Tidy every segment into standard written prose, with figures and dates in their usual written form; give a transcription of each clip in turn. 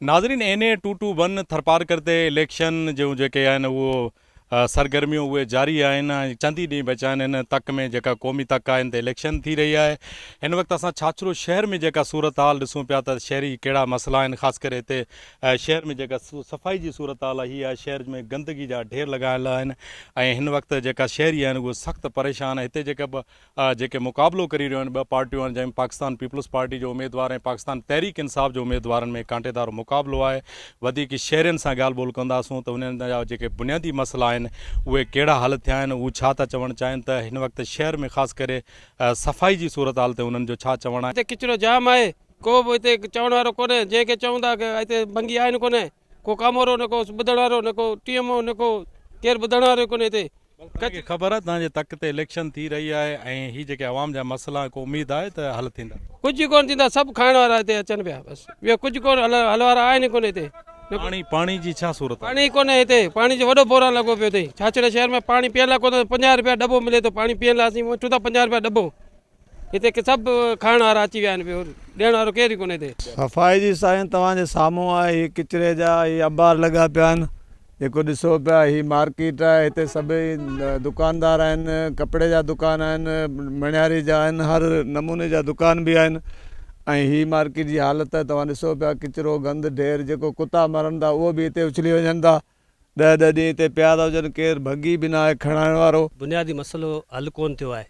नाज़रीन एने 221 थरपारकर ते इलेक्शन जो जेके आहिनि उहो सरगर्मियूं उहे जारी आहिनि। चंद ई ॾींहं बचा आहिनि हिन तक में जेका क़ौमी तक आहिनि त इलेक्शन थी रही आहे। हिन वक़्तु असां छाछरो शहर में जेका सूरत हाल ॾिसूं पिया त शहरी कहिड़ा मसइला आहिनि। ख़ासि करे हिते शहर में जेका सफ़ाई जी सूरत हाल आहे हीअ आहे। शहर में गंदगी जा ढेर लॻायल आहिनि ऐं हिन वक़्तु जेका शहरी आहिनि उहे सख़्तु परेशान आहिनि। हिते जेके मुक़ाबिलो करी रहियूं आहिनि ॿ पार्टियूं आहिनि जंहिंमें पाकिस्तान पीपल्स पार्टी जो उमेदवार ऐं पाकिस्तान तहरीक इंसाफ़ जो उमेदवारनि में कांटेदार मुक़ाबिलो आहे। वधीक शहरियुनि सां ॻाल्हि ॿोल कंदासूं त उन्हनि जा जेके बुनियादी मसइला आहिनि उहे कहिड़ा हल थिया आहिनि, उहे छा था चवणु चाहिनि त हिन वक़्तु शहर में ख़ासि करे सफ़ाई जी सूरत हाल ते उन्हनि जो छा चवणु आहे। हिते किचिरो जाम आहे, को बि हिते चवण वारो कोन्हे। जंहिंखे चवंदा की हिते भंगी आहे न कोन्हे, को कामोरो न को ॿुधण वारो न को टीएमओ न को केरु ॿुधण वारो कोन्हे। हिते तव्हांखे ख़बर आहे तव्हांजे तक ते इलेक्शन थी रही आहे ऐं हीअ जेके आवाम जा मसइला को उमेदु आहे त हल थींदा? कुझु कोन थींदा, सभु खाइण वारा हिते अचनि पिया, बसि ॿियो कुझु कोन हल वारा आहिनि कोन हिते। पाणी जी छा सूरत? पाणी कोन्हे हिते, पाणी जो वॾो बोरा लॻो पियो अथई। छाछरे शहर में पाणी पीअण लाइ कोन्हे, 50 रुपया दॿो मिले थो पाणी पीअण लाइ। असीं वठूं था 50 रुपया दॿो। हिते सभु खाइण वारा अची विया आहिनि, पियो ॾियण वारो केरु कोन्हे हिते। सफ़ाई जी साईं तव्हांजे साम्हूं आहे, हीअ किचिरे जा हीअ अबार लॻा पिया आहिनि। जेको ॾिसो पिया हीअ मार्केट आहे, हिते सभई दुकानदार आहिनि, कपिड़े जा दुकान आहिनि, मणियारी जा आहिनि, हर नमूने जा दुकान बि आहिनि। ऐं हीअ मार्केट जी हालत तव्हां ॾिसो पिया, किचिरो गंद ढेर, जेको कुता मरनि था उहो बि हिते उछली वञनि था। 10 ॾींहं हिते पिया था हुजनि, केरु भॻी बि न आहे खणाइण वारो। बुनियादी मसइलो हल कोन थियो आहे।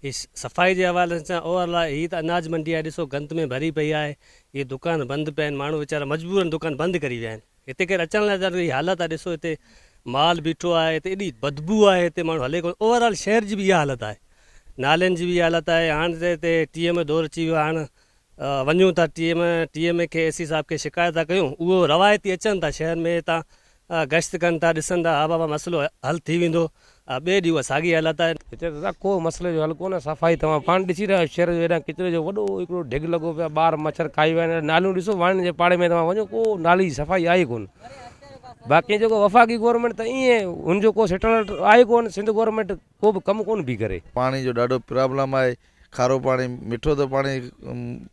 हीअ सफ़ाई जे हवाले सां ओवरऑल आहे। हीअ त अनाज मंडी आहे, ॾिसो गंद में भरी पई आहे। इहे दुकान बंदि पिया आहिनि, माण्हू वीचारा मजबूरनि दुकान बंदि करी विया आहिनि। हिते केरु अचण लाइ ज़रूरी हालत आहे। ॾिसो हिते माल बीठो आहे, हिते एॾी बदबू आहे, हिते माण्हू हले कोन। ओवरऑल शहर जी बि इहा हालत आहे, नालनि जी बि इहा हालत आहे। हाणे त हिते टीएम दौर अची वियो आहे। हाणे वञूं था टीएम खे एसी साहब खे शिकायत था कयूं, उहो रवायती अचनि था शहर में, हितां गश्त कनि था, ॾिसनि था हा बाबा मसइलो हल थी वेंदो। ॿिए ॾींहुं साॻी हालत आहे। हिते त को मसइले जो हल कोन्हे। सफ़ाई तव्हां पाण ॾिसी रहिया शहर जो हेॾा किचिरे जो वॾो हिकिड़ो ढिग लॻो पियो, ॿार मच्छर खाई विया आहिनि। नालियूं ॾिसो, वाणियुनि जे पाड़े में तव्हां वञो, को नाली जी सफ़ाई आहे कोन। बाक़ी जेको वफ़ाक़ी गवर्नमेंट त ईअं हुनजो को सेटलमेंट आहे कोन। सिंध गवर्नमेंट को बि कमु कोन बि करे। पाणी जो ॾाढो प्रॉब्लम आहे। खारो पाणी, मिठो त पाणी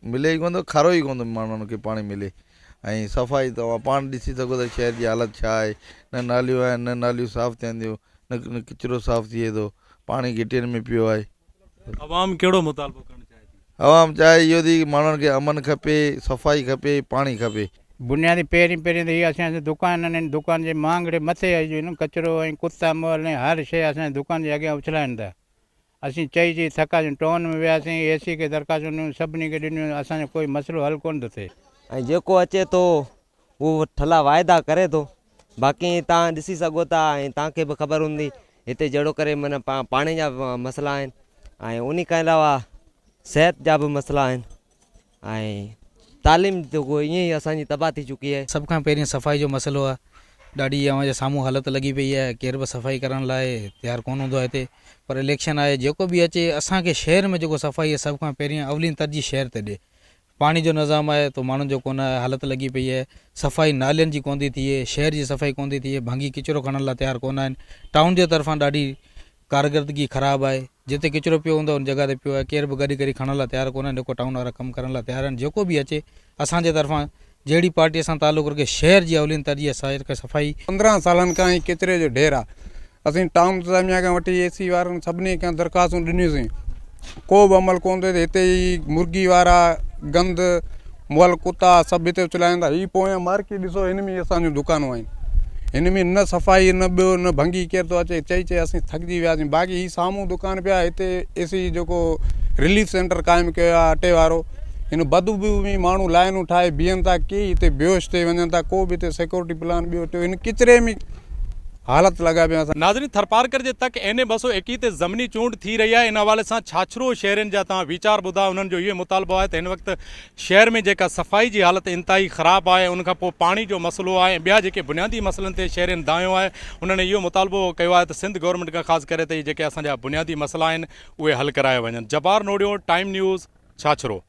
मिले ई कोन थो, खारो ई कोन थो माण्हुनि खे पाणी मिले। ऐं सफ़ाई तव्हां पाण ॾिसी सघो त शहर जी हालत छा आहे। न नालियूं आहिनि, न नालियूं साफ़ु थियनि थियूं, न किचिरो साफ़ु थिए थो, पाणी घिटियुनि में पियो आहे। अवाम कहिड़ो मुतालबो करणु चाहे थी? अवाम चाहे इहो थी माण्हुनि खे अमन खपे, सफ़ाई खपे, पाणी खपे। बुनियादी पहिरीं त इहे असांजे दुकाननि आहिनि, दुकान जे मांगड़े मथे अची कचिरो ऐं कुता मोल ऐं हर शइ असांजे दुकान जे अॻियां उछलाइनि था। असीं चई थकासीं, टोन में वियासीं, एसी खे दरख़्वास्त ॾिनियूं, सभिनी खे ॾिनियूं, असांजो कोई मसइलो हल कोन थो थिए। ऐं जेको अचे थो उहो ठला वाइदा करे थो। बाक़ी तव्हां ॾिसी सघो था ऐं तव्हांखे बि ख़बर हूंदी हिते जहिड़ो करे माना पाणी जा मसइला आहिनि ऐं उन खां अलावा सिहत जा बि मसइला आहिनि ऐं तालीम जेको ईअं ई असांजी तबाह थी चुकी आहे। सभ खां पहिरीं सफ़ाई जो मसइलो आहे। ॾाढी अवां जे साम्हूं हालत लॻी पई आहे, केर बि सफ़ाई करण लाइ तयारु कोन हूंदो आहे हिते। पर इलेक्शन आहे, जेको बि अचे असांखे शहर में जेको सफ़ाई आहे सभ खां पहिरीं अवलीन तरजीह शहर ते ॾिए। पाणी जो निज़ाम आहे तो माण्हुनि जो कोन आहे, हालत लॻी पई आहे। सफ़ाई नालियुनि जी कोन थी थिए, शहर जी सफ़ाई कोन थी थिए, भंगी किचिरो खणण लाइ तयारु कोन आहिनि। टाउन जे तरफ़ां ॾाढी कारकर्दगी ख़राबु आहे। जिते किचिरो पियो हूंदो उन जॻह ते पियो आहे, केर बि गॾु करे खणण लाइ तयारु कोन आहिनि। जेको टाउन वारा कमु करण लाइ तयारु आहिनि। जेको बि अचे असांजे तरफ़ां जहिड़ी पार्टीअ सां तालुक़ रखे शहर जी अवलीन तरजीह शहर खे सफ़ाई। 15 सालनि खां ई किचिरे जो ढेर आहे। असीं टाउन इंतिज़ामिया खां वठी एसी वारनि सभिनी खां दरख़्वास्तूं ॾिनियूंसीं, को बि अमल कोन थिए। हिते ई मुर्गी वारा, गंद मुअल कुता सभु हिते उछलाइनि था। हीअ पोयां मार्केट ॾिसो, हिन में असांजूं दुकानूं आहिनि, हिन में न सफ़ाई न ॿियो न भंगी केरु थो अचे। चई असीं थकिजी वियासीं। बाक़ी हीअ साम्हूं दुकान पिया, हिते एसी जेको रिलीफ सेंटर क़ाइमु कयो आहे अटे वारो, हिन बदबू में माण्हू लाइनूं ठाहे बीहनि था, की हिते बेहोश थी वञनि था, को बि हिते सिक्योरिटी प्लान ॿियो थियो। हिन किचिरे में हालत लॻा पिया। नाज़रीन थरपारकर जे तक एन 221 ते ज़मनी चूंड थी रही आहे। इन हवाले सां छाछरो शहरनि जा तव्हां वीचार ॿुधा, उन्हनि जो इहो मुतालबो आहे त हिन वक़्तु शहर में जेका सफ़ाई जी हालत इंतिहाई ख़राबु आहे, उनखां पोइ पाणी जो मसइलो आहे ऐं ॿिया जेके बुनियादी मसइलनि ते शहरनि दायो आहे। उन्हनि इहो मुतालबो कयो आहे त सिंध गवर्नमेंट खां ख़ासि करे त जेके असांजा बुनियादी मसइला आहिनि उहे हल कराया वञनि। जबार नोड़ियो, टाइम न्यूज़, छाछरो।